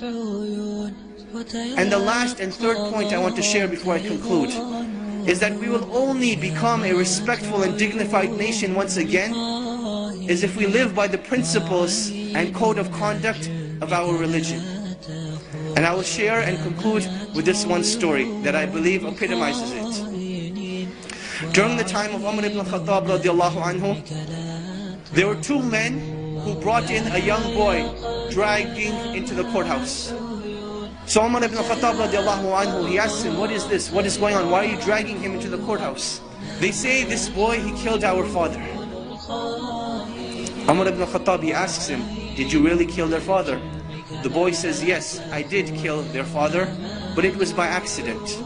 And the last and third point I want to share before I conclude is that we will only become a respectful and dignified nation once again is if we live by the principles and code of conduct of our religion. And I will share and conclude with this one story that I believe epitomizes it. During the time of Umar ibn Khattab radiallahu anhu, there were two men who brought in a young boy dragging into the courthouse. So Umar ibn Khattab radiallahu anhu, he asks him, what is this? What is going on? Why are you dragging him into the courthouse? They say, this boy, he killed our father. Umar ibn Khattab, he asks him, did you really kill their father? The boy says, yes, I did kill their father, but it was by accident.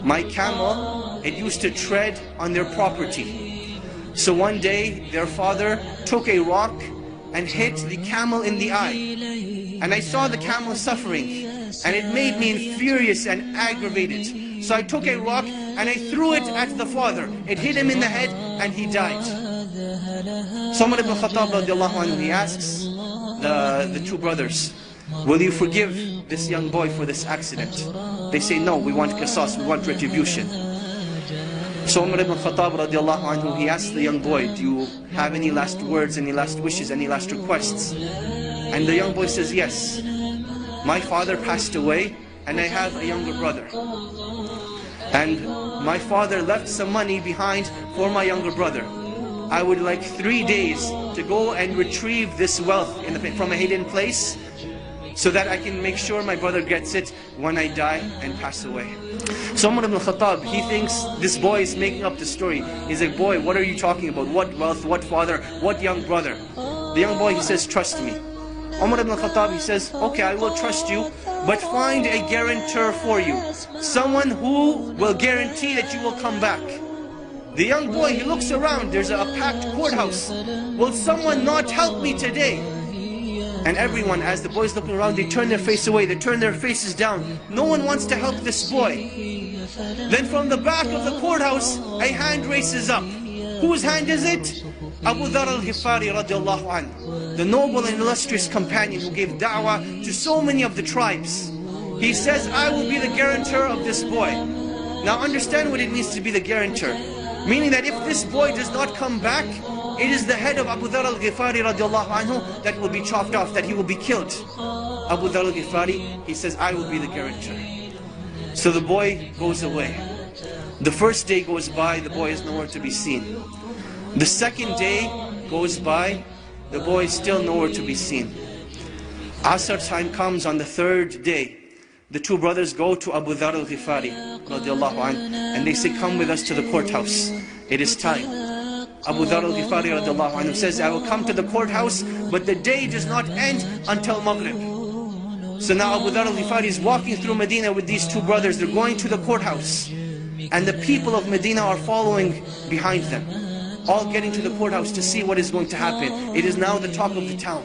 My camel, it used to tread on their property. So one day, their father took a rock and hit the camel in the eye. And I saw the camel suffering, and it made me furious and aggravated. So I took a rock and I threw it at the father. It hit him in the head and he died. So Umar ibn Khattab radiallahu anhu, he asks the two brothers, will you forgive this young boy for this accident? They say, no, we want qisas, we want retribution. So Umar ibn Khattab radiallahu anhu, he asks the young boy, do you have any last words, any last wishes, any last requests? And the young boy says, yes. My father passed away and I have a younger brother. And my father left some money behind for my younger brother. I would like 3 days to go and retrieve this wealth from a hidden place so that I can make sure my brother gets it when I die and pass away. So Umar ibn Khattab, he thinks this boy is making up the story. He's like, boy, what are you talking about? What wealth, what father, what young brother? The young boy, he says, trust me. Umar ibn Khattab, he says, okay, I will trust you, but find a guarantor for you. Someone who will guarantee that you will come back. The young boy, he looks around, there's a packed courthouse. Will someone not help me today? And everyone, as the boys looking around, they turn their face away, they turn their faces down. No one wants to help this boy. Then from the back of the courthouse, a hand races up. Whose hand is it? Abu Dhar al-Ghifari radiallahu anhu, the noble and illustrious companion who gave da'wah to so many of the tribes. He says, I will be the guarantor of this boy. Now understand what it means to be the guarantor. Meaning that if this boy does not come back, it is the head of Abu Dhar al-Ghifari radiallahu anhu that will be chopped off, that he will be killed. Abu Dhar al-Ghifari, he says, I will be the guarantor. So the boy goes away. The first day goes by, the boy is nowhere to be seen. The second day goes by, the boy is still nowhere to be seen. Asr time comes on the third day. The two brothers go to Abu Dhar al-Ghifari radiallahu anhu, and they say, come with us to the courthouse. It is time. Abu Dhar al-Ghifari radiallahu anhu says, I will come to the courthouse, but the day does not end until Maghrib. So now Abu Dhar al-Ghifari is walking through Medina with these two brothers. They're going to the courthouse. And the people of Medina are following behind them, all getting to the courthouse to see what is going to happen. It is now the talk of the town.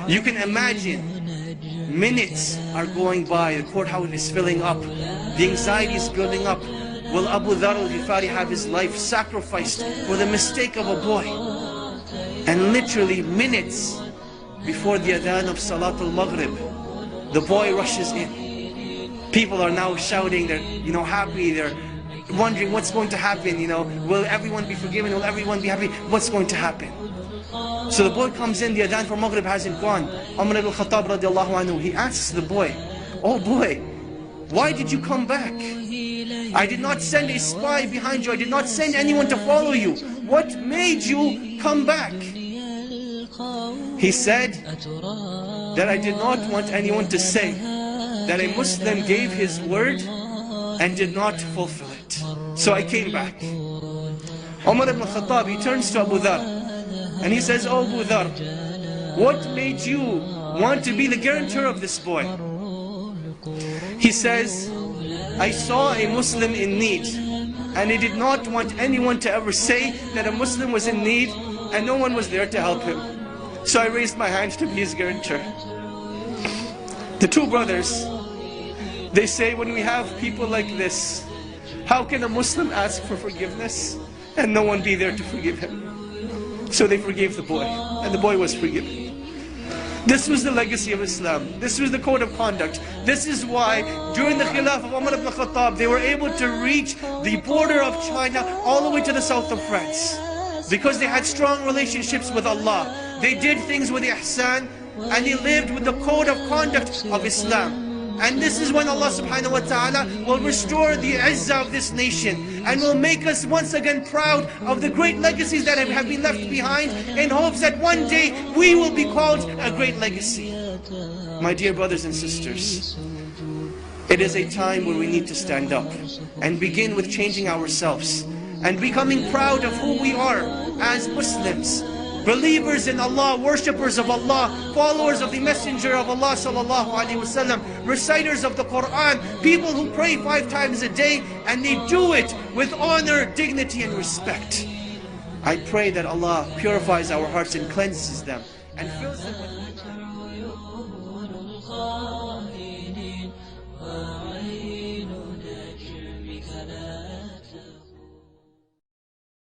You can imagine, minutes are going by, the courthouse is filling up, the anxiety is building up. Will Abu Dhar al-Ghifari have his life sacrificed for the mistake of a boy? And literally minutes before the adhan of Salatul Maghrib, the boy rushes in. People are now shouting, they're happy, they're wondering what's going to happen, will everyone be forgiven, will everyone be happy, what's going to happen? So the boy comes in, the adhan for Maghrib hasn't gone. Umar ibn Khattab radiallahu anhu, he asks the boy, oh boy, why did you come back? I did not send a spy behind you, I did not send anyone to follow you. What made you come back? He said that I did not want anyone to say that a Muslim gave his word and did not fulfill it. So I came back. Umar ibn Khattab, he turns to Abu Dhar and he says, oh Abu Dhar, what made you want to be the guarantor of this boy? He says, I saw a Muslim in need and I did not want anyone to ever say that a Muslim was in need and no one was there to help him. So I raised my hand to be his guarantor. The two brothers, they say, when we have people like this, how can a Muslim ask for forgiveness and no one be there to forgive him? So they forgave the boy, and the boy was forgiven. This was the legacy of Islam. This was the code of conduct. This is why during the Khilaf of Umar ibn Khattab, they were able to reach the border of China all the way to the south of France. Because they had strong relationships with Allah. They did things with ihsan, and they lived with the code of conduct of Islam. And this is when Allah subhanahu wa ta'ala will restore the izzah of this nation and will make us once again proud of the great legacies that have been left behind, in hopes that one day we will be called a great legacy. My dear brothers and sisters, it is a time where we need to stand up and begin with changing ourselves and becoming proud of who we are as Muslims. Believers in Allah, worshippers of Allah, followers of the Messenger of Allah sallallahu alaihi wasallam, reciters of the Quran, people who pray 5 times a day, and they do it with honor, dignity and respect. I pray that Allah purifies our hearts and cleanses them and fills them with